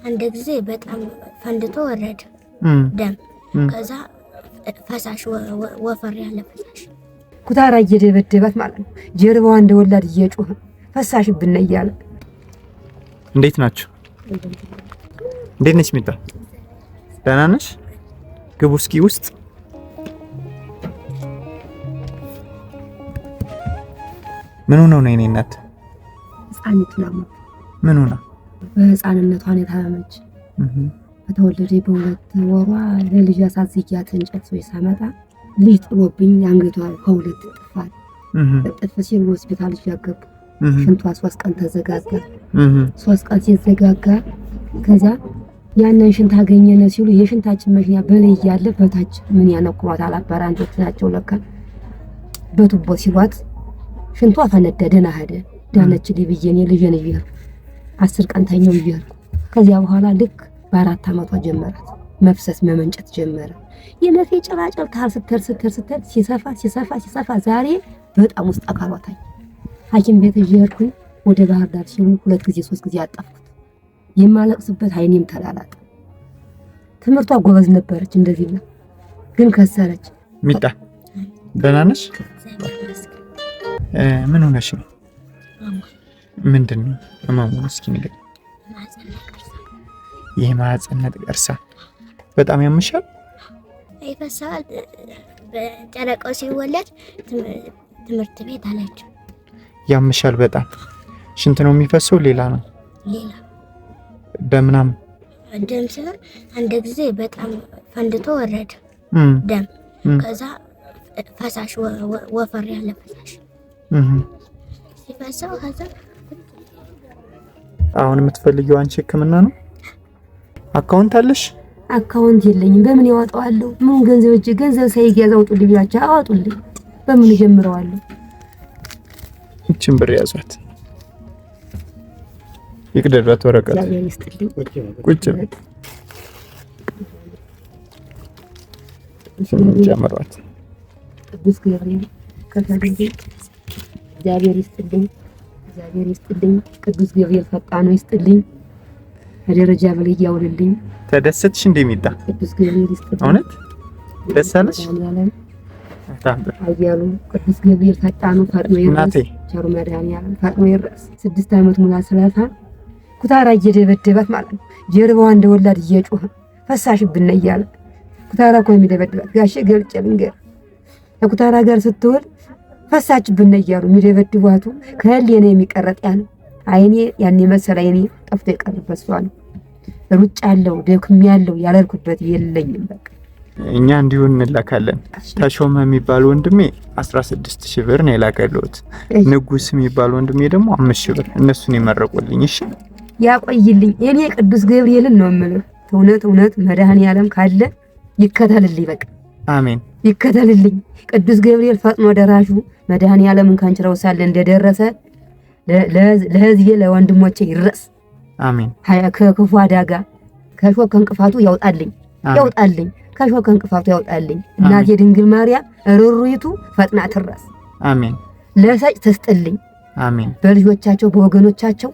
አንድ ጊዜ በጣም ፈንድቶ ወረደ ደም። ከዛ ፈሳሽ ወፈር ያለ ፈሳሽ ኩታራ እየደበደባት ማለት ነው። ጀርባዋ እንደ ወላድ እየጮኸ ፈሳሽ ብነ እያለ። እንዴት ናችሁ? እንዴት ነሽ ሚጣ? ደህና ነሽ? ግቡ እስኪ ውስጥ። ምን ሆነው ነው የኔ እናት? ህፃኒቱ ነው። ምን ሆነ? በህፃንነቷ ነው የታመመች። በተወለደ በሁለት ወሯ ለልጅ አሳዝጊያት እንጨት ሰው ሳመጣ ልጅ ጥሎብኝ አንገቷ ከሁለት ጥፋት ጥፍ ሲል ሆስፒታል ያገቡ። ሽንቷ 3 ቀን ተዘጋጋ። 3 ቀን ሲዘጋጋ ከዛ ያንን ሽንት አገኘነ ሲሉ የሽንታችን መሽኛ በላይ ያለ በታች ምን ያነቁሯት አላባራንጆች ናቸው ለካ በቱቦ ሲሏት ሽንቷ ፈነዳ። ደህና ሄደ። ዳነች ልብየኔ ልጅን ይያር 10 ቀን ተኛው ይያር። ከዚያ በኋላ ልክ በ4 አመቷ ጀመራት መፍሰስ መመንጨት ጀመረ። የመፌ ጭራጭል ታል ስተር ሲሰፋ ዛሬ በጣም ውስጥ አካሏታኝ ሐኪም ቤት ይሄድኩኝ። ወደ ባህር ዳር ሲሉ 2 ጊዜ 3 ጊዜ አጣፍኩት። የማለቅስበት አይኔም ተላላጠ። ትምህርቷ ጎበዝ ነበረች እንደዚህ ነው ግን ከሰረች። ሚጣ ደህና ነሽ? ምን ሆነሽ ነው? ምንድነው እማሙን እስኪ ንገሪኝ። የማህፀን ነቀርሳ በጣም ያምሻል? ይፈሳል። በጨረቃው ሲወለድ ትምህርት ቤት አላችሁ። ያምሻል በጣም? ሽንት ነው የሚፈሰው? ሌላ ነው? ሌላ ደምናም ደም ሲሆን አንድ ጊዜ በጣም ፈንድቶ ወረደ ደም። ከዛ ፈሳሽ ወፈር ያለ ፈሳሽ ሲፈሰው ከዛ አሁን የምትፈልጊው አንቺ ህክምና ነው? አካውንት አለሽ? አካውንት የለኝም። በምን ያወጣዋለሁ? ምን ገንዘብ ሳይገዛ አውጡልኝ ብላችሁ አወጡልኝ። በምን ጀምረዋለሁ? እቺን ብር ያዟት። ይቅደዷት ወረቀት ቁጭ ጀምሯት። ቅዱስ ገብርኤል ከፈገግ እግዚአብሔር ይስጥልኝ። ቅዱስ ገብርኤል ፈጣኑ ይስጥልኝ። ከደረጃ በላይ ያውልልኝ። ተደሰትሽ እንደሚጣ ቅዱስ ገብርኤል ይስጥልኝ። እውነት ደስ አለሽ? አያሉ ቅዱስ ገብርኤል ፈጣኑ ፈጥኖ ይድረስ። ቸሩ መድኃኒዓለም ፈጥኖ ይድረስ። 6 አመት ሙላ ስለፋ ኩታራ እየደበደባት ማለት ነው። ጀርባዋ እንደ ወላድ እየጮኸ ፈሳሽ ብነ እያለ ኩታራ እኮ የሚደበድባት ጋሼ ገልጬ ልንገር። ከኩታራ ጋር ስትወል ፈሳች ብነ እያሉ የሚደበድቧቱ ከህሊና የሚቀረጥ ያ ነው። አይኔ ያኔ መሰለ አይኔ ጠፍቶ የቀረበት ሰው ነው። ሩጫ ያለው ደክም ያለው ያለርኩበት የለኝም። በቃ እኛ እንዲሁ እንላካለን። ተሾመ የሚባል ወንድሜ 16000 ብር ነው የላከልዎት። ንጉስ የሚባል ወንድሜ ደግሞ 5000 ብር እነሱን ይመረቁልኝ። እሺ ያቆይልኝ። እኔ ቅዱስ ገብርኤልን ነው የምልህ። እውነት መድኃኒዓለም ካለ ይከተልልኝ። በቃ አሜን ይከተልልኝ። ቅዱስ ገብርኤል ፈጥኖ ደራሹ መድኃኒዓለምን ካንችራው ሳለ እንደደረሰ ለህዝቤ ለወንድሞቼ ይድረስ። አሜን። ከክፉ አዳጋ ከሾህ ከእንቅፋቱ ያውጣልኝ። ከሾህ ከእንቅፋቱ ያውጣልኝ። እናቴ ድንግል ማርያም ሩሩይቱ ፈጥና ትድረስ። አሜን። ለሰጭ ትስጥልኝ። አሜን። በልጆቻቸው በወገኖቻቸው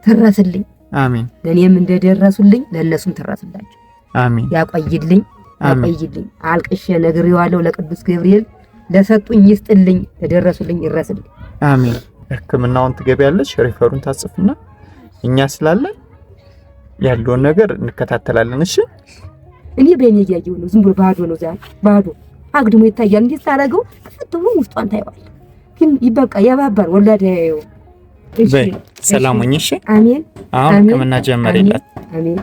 ትድረስልኝ። አሜን። ለኔም እንደደረሱልኝ ለነሱም ትድረስላቸው። አሜን። ያቆይልኝ። አልቅሼ ነግሬዋለሁ ለቅዱስ ገብርኤል። ለሰጡኝ ይስጥልኝ፣ ለደረሱልኝ ይድረስልኝ። አሜን። ህክምናውን ትገቢያለሽ፣ ሪፈሩን ታጽፍና እኛ ስላለን ያለውን ነገር እንከታተላለን። እሺ እኔ በእኔ ያየው ነው። ዝም ብሎ ባዶ ነው። ዛሬ ባዶ አግድሞ ይታያል። እንዴ ታረገው ፍትው ውስጧን ታይዋል። ግን ይበቃ ያባባር ወላደ ያየው። እሺ ሰላም ሁኚ። እሺ አሜን። አሁን ህክምና ጀመረላት። አሜን።